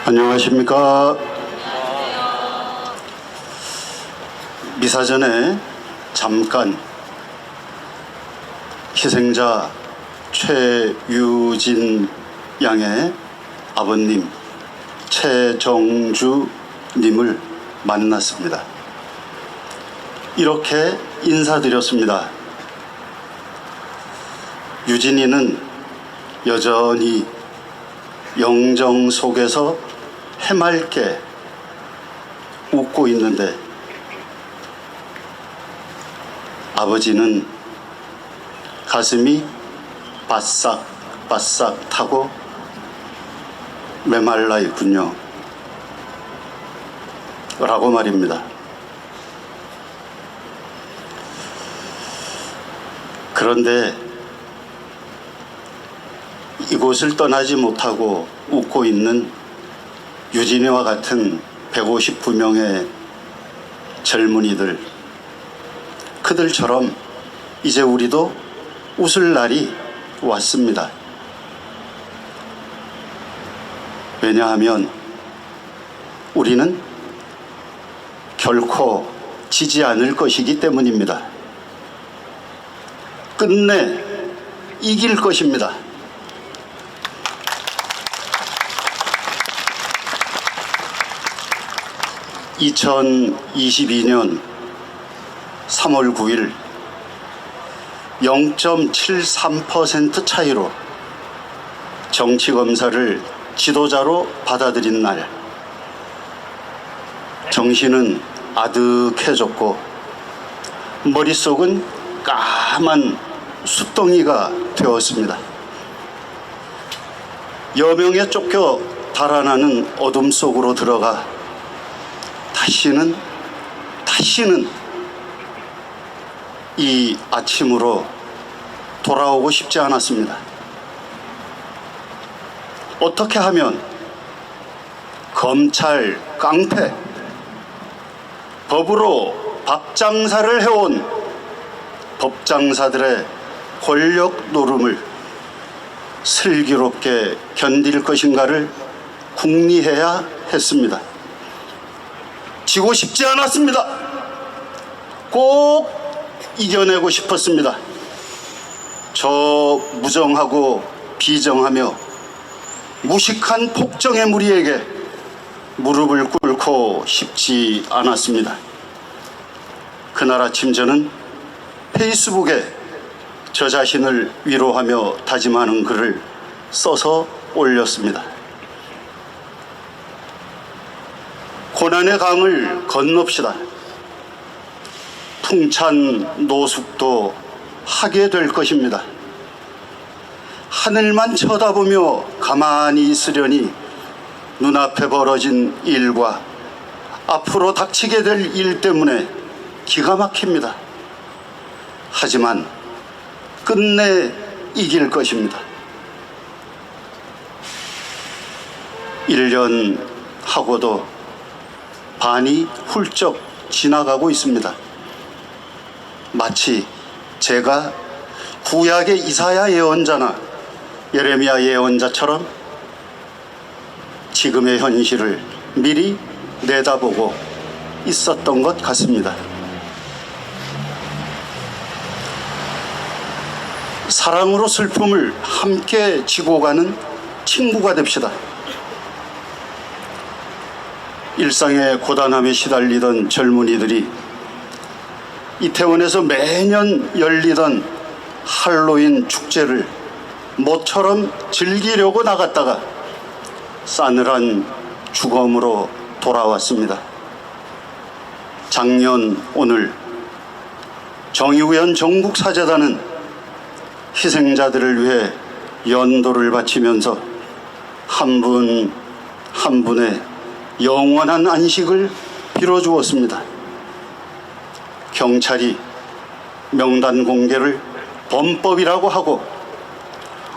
안녕하십니까. 미사 전에 잠깐 희생자 최유진 양의 아버님 최정주님을 만났습니다. 이렇게 인사드렸습니다. 유진이는 여전히 영정 속에서 해맑게 웃고 있는데 아버지는 가슴이 바싹바싹 타고 메말라 있군요. 라고 말입니다. 그런데 이곳을 떠나지 못하고 웃고 있는 유진이와 같은 159명의 젊은이들, 그들처럼 이제 우리도 웃을 날이 왔습니다. 왜냐하면 우리는 결코 지지 않을 것이기 때문입니다. 끝내 이길 것입니다. 2022년 3월 9일 0.73% 차이로 정치검사를 지도자로 받아들인 날, 정신은 아득해졌고 머릿속은 까만 숫덩이가 되었습니다. 여명에 쫓겨 달아나는 어둠 속으로 들어가 다시는 이 아침으로 돌아오고 싶지 않았습니다. 어떻게 하면 검찰 깡패, 법으로 밥장사를 해온 법장사들의 권력 노름을 슬기롭게 견딜 것인가를 궁리해야 했습니다. 지고 싶지 않았습니다. 꼭 이겨내고 싶었습니다. 저 무정하고 비정하며 무식한 폭정의 무리에게 무릎을 꿇고 싶지 않았습니다. 그날 아침 저는 페이스북에 저 자신을 위로하며 다짐하는 글을 써서 올렸습니다. 고난의 강을 건넙시다. 풍찬 노숙도 하게 될 것입니다. 하늘만 쳐다보며 가만히 있으려니 눈앞에 벌어진 일과 앞으로 닥치게 될 일 때문에 기가 막힙니다. 하지만 끝내 이길 것입니다. 1년 하고도 반이 훌쩍 지나가고 있습니다. 마치 제가 구약의 이사야 예언자나 예레미야 예언자처럼 지금의 현실을 미리 내다보고 있었던 것 같습니다. 사랑으로 슬픔을 함께 지고 가는 친구가 됩시다. 일상의 고단함에 시달리던 젊은이들이 이태원에서 매년 열리던 할로윈 축제를 모처럼 즐기려고 나갔다가 싸늘한 죽음으로 돌아왔습니다. 작년 오늘 정의구현 전국사재단은 희생자들을 위해 연도를 바치면서 한 분 한 분의 영원한 안식을 빌어주었습니다. 경찰이 명단 공개를 범법이라고 하고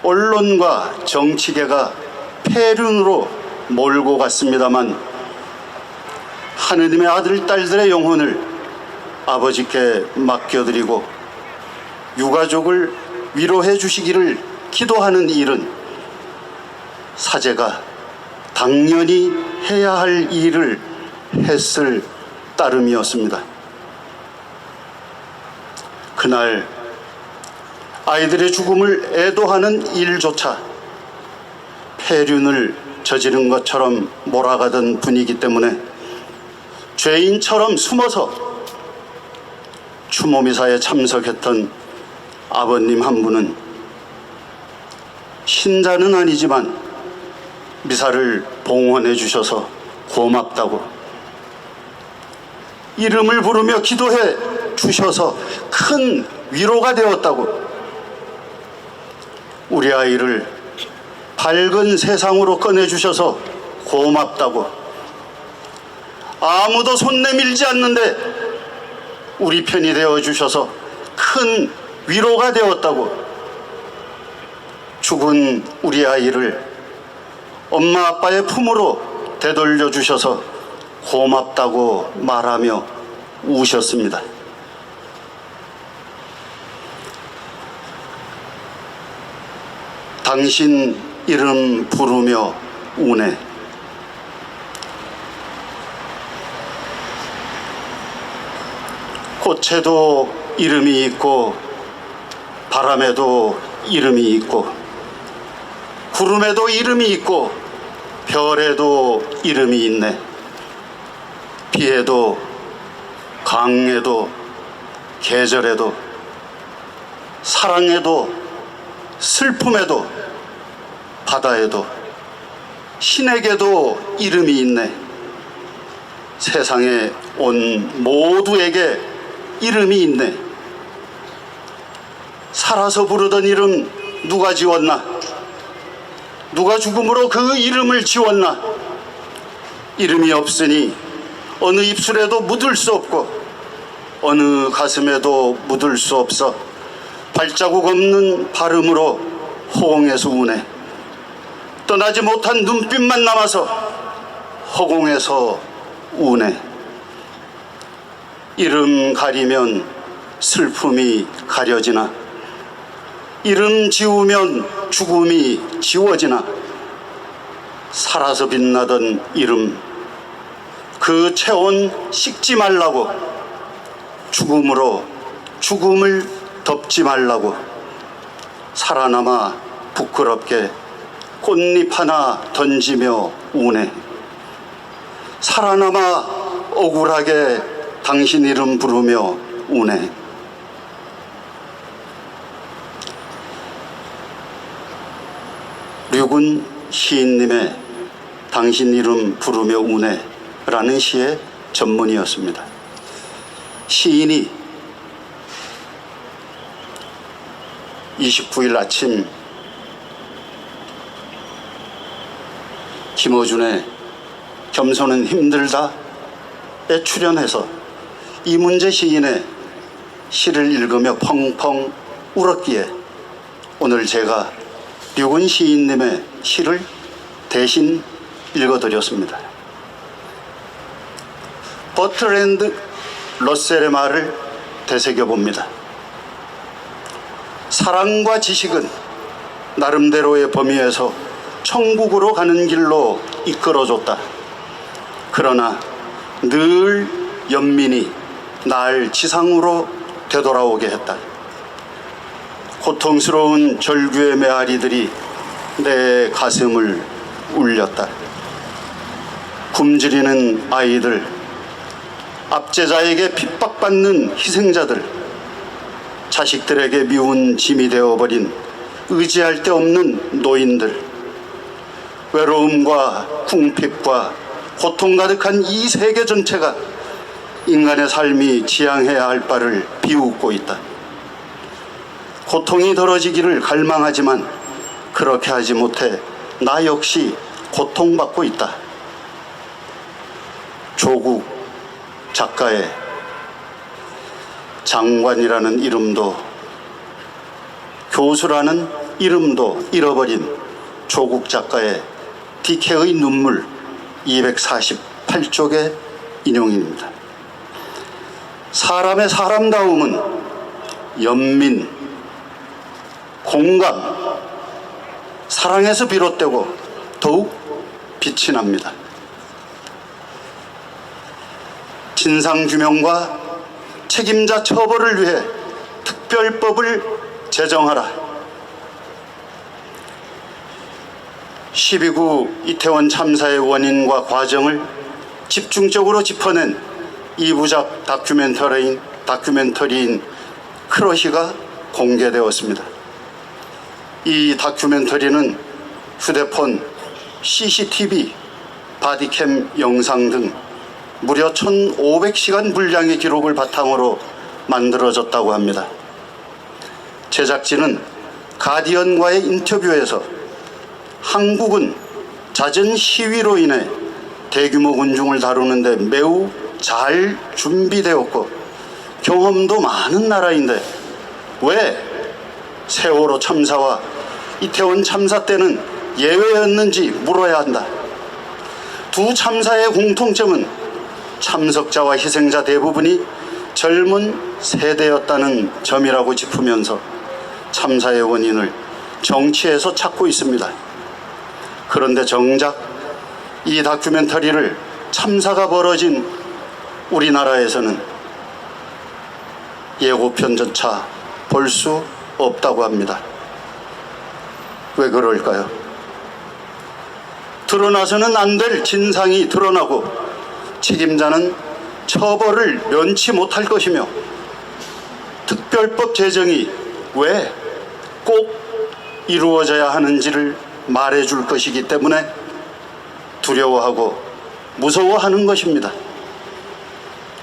언론과 정치계가 폐륜으로 몰고 갔습니다만 하느님의 아들, 딸들의 영혼을 아버지께 맡겨드리고 유가족을 위로해 주시기를 기도하는 일은 사제가 당연히 해야 할 일을 했을 따름이었습니다. 그날 아이들의 죽음을 애도하는 일조차 폐륜을 저지른 것처럼 몰아가던 분위기 때문에 죄인처럼 숨어서 추모미사에 참석했던 아버님 한 분은 신자는 아니지만 미사를 봉헌해 주셔서 고맙다고, 이름을 부르며 기도해 주셔서 큰 위로가 되었다고, 우리 아이를 밝은 세상으로 꺼내주셔서 고맙다고, 아무도 손 내밀지 않는데 우리 편이 되어주셔서 큰 위로가 되었다고, 죽은 우리 아이를 엄마 아빠의 품으로 되돌려 주셔서 고맙다고 말하며 우셨습니다. 당신 이름 부르며 우네. 꽃에도 이름이 있고 바람에도 이름이 있고 구름에도 이름이 있고 별에도 이름이 있네. 비에도 강에도 계절에도 사랑에도 슬픔에도 바다에도 신에게도 이름이 있네. 세상에 온 모두에게 이름이 있네. 살아서 부르던 이름 누가 지웠나? 누가 죽음으로 그 이름을 지웠나? 이름이 없으니 어느 입술에도 묻을 수 없고 어느 가슴에도 묻을 수 없어 발자국 없는 발음으로 허공에서 우네. 떠나지 못한 눈빛만 남아서 허공에서 우네. 이름 가리면 슬픔이 가려지나 이름 지우면 죽음이 지워지나 살아서 빛나던 이름 그 체온 식지 말라고 죽음으로 죽음을 덮지 말라고 살아남아 부끄럽게 꽃잎 하나 던지며 우네. 살아남아 억울하게 당신 이름 부르며 우네. 류군 시인님의 당신 이름 부르며 우네 라는 시의 전문이었습니다. 시인이 29일 아침 김어준의 겸손은 힘들다에 출연해서 이문재 시인의 시를 읽으며 펑펑 울었기에 오늘 제가 류군 시인님의 시를 대신 읽어드렸습니다. 버트랜드 러셀의 말을 되새겨봅니다. 사랑과 지식은 나름대로의 범위에서 천국으로 가는 길로 이끌어줬다. 그러나 늘 연민이 날 지상으로 되돌아오게 했다. 고통스러운 절규의 메아리들이 내 가슴을 울렸다. 굶주리는 아이들, 압제자에게 핍박받는 희생자들, 자식들에게 미운 짐이 되어버린 의지할 데 없는 노인들, 외로움과 궁핍과 고통 가득한 이 세계 전체가 인간의 삶이 지향해야 할 바를 비웃고 있다. 고통이 덜어지기를 갈망하지만 그렇게 하지 못해 나 역시 고통받고 있다. 조국 작가의 장관이라는 이름도 교수라는 이름도 잃어버린 조국 작가의 디케의 눈물 248쪽의 인용입니다. 사람의 사람다움은 연민, 공감, 사랑에서 비롯되고 더욱 빛이 납니다. 진상규명과 책임자 처벌을 위해 특별법을 제정하라. 12구 이태원 참사의 원인과 과정을 집중적으로 짚어낸 2부작 다큐멘터리인 크러쉬가 공개되었습니다. 이 다큐멘터리는 휴대폰, CCTV, 바디캠 영상 등 무려 1,500시간 분량의 기록을 바탕으로 만들어졌다고 합니다. 제작진은 가디언과의 인터뷰에서 한국은 잦은 시위로 인해 대규모 군중을 다루는데 매우 잘 준비되었고 경험도 많은 나라인데 왜 세월호 참사와 이태원 참사 때는 예외였는지 물어야 한다. 두 참사의 공통점은 참석자와 희생자 대부분이 젊은 세대였다는 점이라고 짚으면서 참사의 원인을 정치에서 찾고 있습니다. 그런데 정작 이 다큐멘터리를 참사가 벌어진 우리나라에서는 예고편조차 볼 수 없다고 합니다. 왜 그럴까요? 드러나서는 안 될 진상이 드러나고 책임자는 처벌을 면치 못할 것이며 특별법 제정이 왜 꼭 이루어져야 하는지를 말해줄 것이기 때문에 두려워하고 무서워하는 것입니다.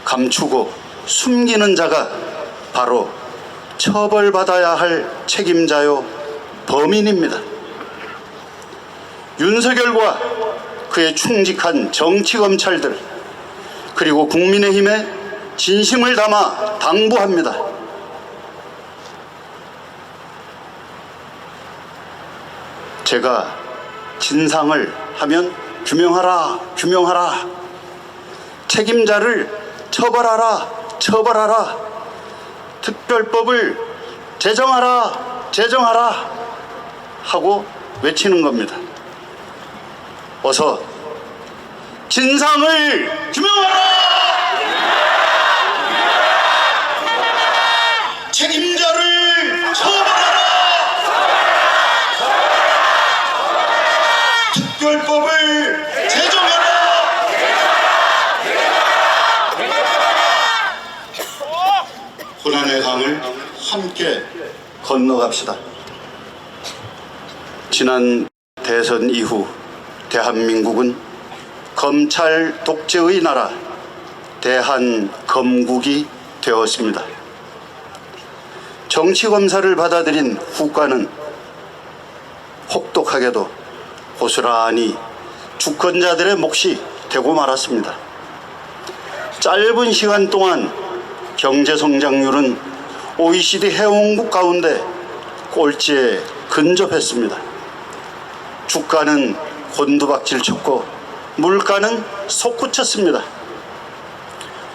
감추고 숨기는 자가 바로 처벌받아야 할 책임자요 범인입니다. 윤석열과 그의 충직한 정치검찰들 그리고 국민의힘에 진심을 담아 당부합니다. 제가 진상을 하면 규명하라, 규명하라. 책임자를 처벌하라, 처벌하라. 특별법을 제정하라, 제정하라 하고 외치는 겁니다. 어서 진상을 규명하라! 책임자를 처벌하라! 특별법을 제정하라! 고난의 강을 함께 건너갑시다. 지난 대선 이후 대한민국은 검찰 독재의 나라 대한검국이 되었습니다. 정치검사를 받아들인 후과는 혹독하게도 고스란히 주권자들의 몫이 되고 말았습니다. 짧은 시간 동안 경제 성장률은 OECD 회원국 가운데 꼴찌에 근접했습니다. 주가는 곤두박질 쳤고 물가는 솟구쳤습니다.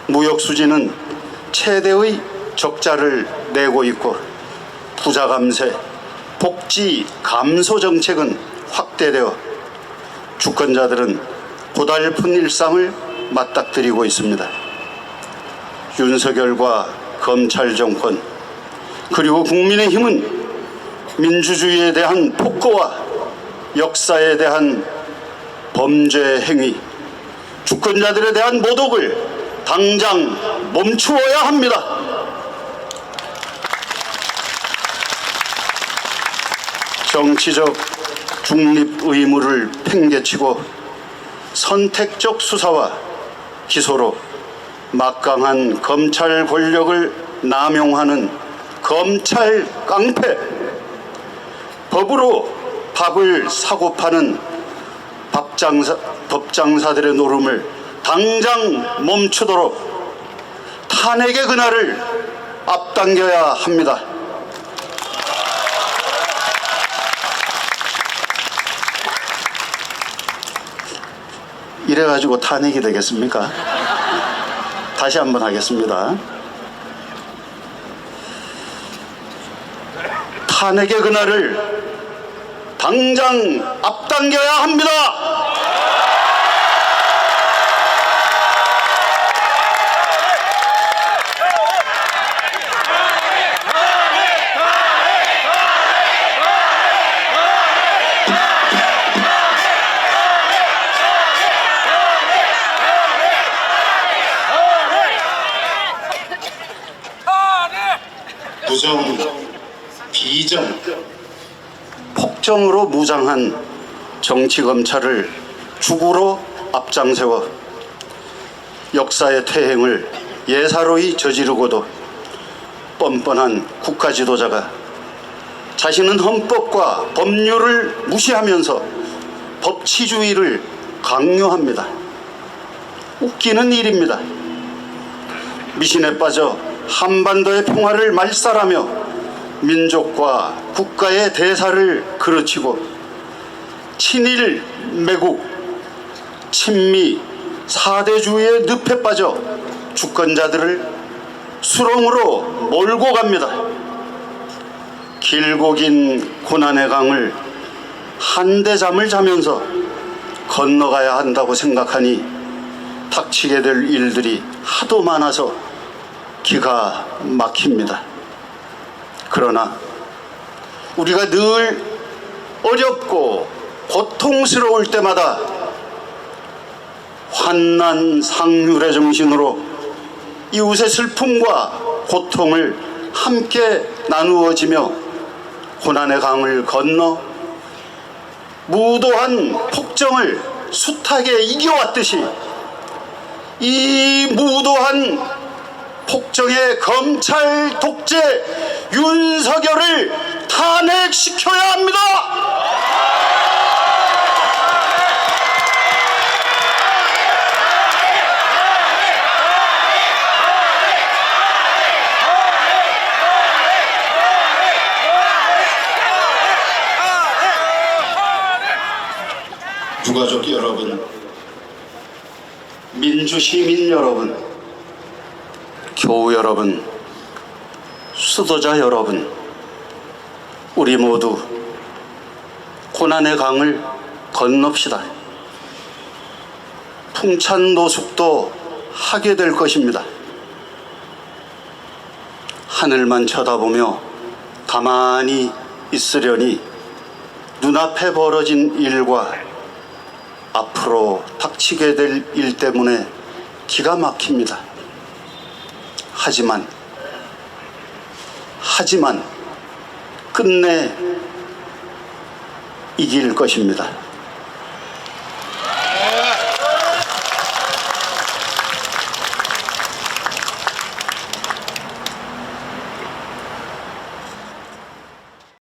무역 수지는 최대의 적자를 내고 있고 부자 감세, 복지 감소 정책은 확대되어 주권자들은 고달픈 일상을 맞닥뜨리고 있습니다. 윤석열과 검찰 정권 그리고 국민의힘은 민주주의에 대한 폭거와 역사에 대한 범죄 행위, 주권자들에 대한 모독을 당장 멈추어야 합니다. 정치적 중립 의무를 팽개치고 선택적 수사와 기소로 막강한 검찰 권력을 남용하는 검찰 깡패, 법으로 밥을 사고 파는 법장사들의 노름을 당장 멈추도록 탄핵의 그날을 앞당겨야 합니다. 이래가지고 탄핵이 되겠습니까? 다시 한번 하겠습니다. 탄핵의 그날을 당장 앞당겨야 합니다. 조정, 비정, 폭정으로 무장한 정치검찰을 죽으로 앞장세워 역사의 퇴행을 예사로이 저지르고도 뻔뻔한 국가 지도자가 자신은 헌법과 법률을 무시하면서 법치주의를 강요합니다. 웃기는 일입니다. 미신에 빠져 한반도의 평화를 말살하며 민족과 국가의 대사를 그르치고 친일 매국 친미 사대주의의 늪에 빠져 주권자들을 수렁으로 몰고 갑니다. 길고 긴 고난의 강을 한데 잠을 자면서 건너가야 한다고 생각하니 닥치게 될 일들이 하도 많아서 기가 막힙니다. 그러나 우리가 늘 어렵고 고통스러울 때마다 환난 상률의 정신으로 이웃의 슬픔과 고통을 함께 나누어지며 고난의 강을 건너 무도한 폭정을 숱하게 이겨왔듯이 이 무도한 폭정의 검찰 독재 윤석열을 탄핵시켜야 합니다. 유가족 여러분, 민주시민 여러분, 교우 여러분, 수도자 여러분, 우리 모두 고난의 강을 건넙시다. 풍찬 노숙도 하게 될 것입니다. 하늘만 쳐다보며 가만히 있으려니 눈앞에 벌어진 일과 앞으로 닥치게 될 일 때문에 기가 막힙니다. 하지만 끝내 이길 것입니다.